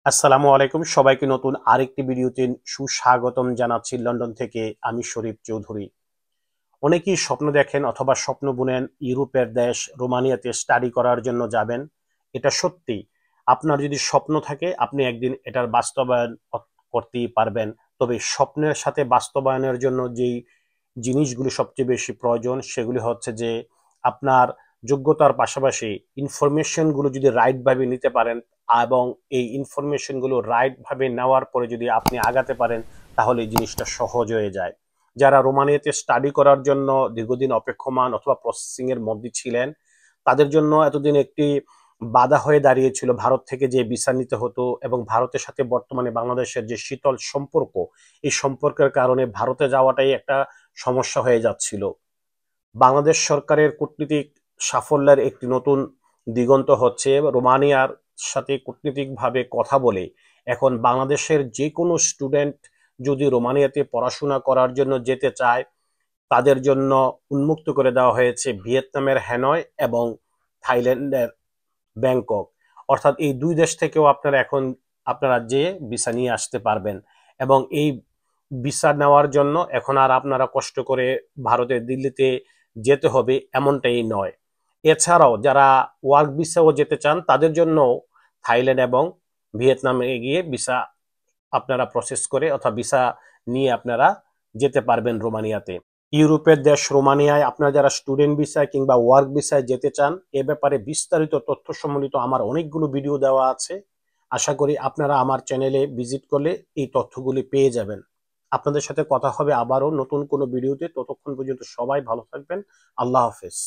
আসসালামু আলাইকুম, সবাইকে নতুন আরেকটি ভিডিওতে সুস্বাগতম জানাচ্ছি লন্ডন থেকে। আমি শরীফ চৌধুরী। অনেকেই স্বপ্ন দেখেন অথবা স্বপ্ন বুনেন ইউরোপের দেশ রোমানিয়াতে স্টাডি করার জন্য যাবেন। এটা সত্যি। আপনার যদি স্বপ্ন থাকে আপনি একদিন এটার বাস্তবায়ন করতেই পারবেন। তবে স্বপ্নের সাথে বাস্তবায়নের জন্য যেই জিনিসগুলি সবচেয়ে বেশি প্রয়োজন সেগুলি হচ্ছে যে আপনার যোগ্যতার পাশাপাশি ইনফরমেশনগুলো যদি রাইটভাবে নিতে পারেন এবং এই ইনফরমেশনগুলো রাইটভাবে নেওয়ার পরে যদি আপনি আগাতে পারেন তাহলে এই জিনিসটা সহজ হয়ে যায়। যারা রোমানিয়াতে স্টাডি করার জন্য দীর্ঘদিন অপেক্ষমান অথবা প্রসেসিং এর মধ্যে ছিলেন তাদের জন্য এতদিন একটি বাধা হয়ে দাঁড়িয়েছিল ভারত থেকে যে ভিসা নিতে হতো এবং ভারতের সাথে বর্তমানে বাংলাদেশের যে শীতল সম্পর্ক, এই সম্পর্কের কারণে ভারতে যাওয়াটাই একটা সমস্যা হয়ে যাচ্ছিল। বাংলাদেশ সরকারের কূটনীতিক সাফল্যের একটি নতুন দিগন্ত হচ্ছে রোমানিয়ার সাথে কূটনীতিকভাবে কথা বলে এখন বাংলাদেশের যে কোনো স্টুডেন্ট যদি রোমানিয়াতে পড়াশোনা করার জন্য যেতে চায় তাদের জন্য উন্মুক্ত করে দেওয়া হয়েছে ভিয়েতনামের হ্যানয় এবং থাইল্যান্ডের ব্যাংকক। অর্থাৎ এই দুই দেশ থেকেও আপনারা যেয়ে ভিসা নিয়ে আসতে পারবেন এবং এই ভিসা নেওয়ার জন্য এখন আর আপনারা কষ্ট করে ভারতের দিল্লিতে যেতে হবে এমনটাই নয়। এছাড়াও যারা ওয়ার্ক ভিসাও যেতে চান তাদের জন্য থাইল্যান্ড এবং ভিয়েতনামে গিয়ে ভিসা আপনারা প্রসেস করে অথবা ভিসা নিয়ে আপনারা যেতে পারবেন রোমানিয়াতে। ইউরোপের দেশ রোমানিয়ায় আপনারা যারা স্টুডেন্ট ভিসায় কিংবা ওয়ার্ক ভিসায় যেতে চান এ ব্যাপারে বিস্তারিত তথ্য সম্বলিত আমার অনেকগুলো ভিডিও দেওয়া আছে। আশা করি আপনারা আমার চ্যানেলে ভিজিট করলে এই তথ্যগুলি পেয়ে যাবেন। আপনাদের সাথে কথা হবে আবারও নতুন কোনো ভিডিওতে। ততক্ষণ পর্যন্ত সবাই ভালো থাকবেন। আল্লাহ হাফেজ।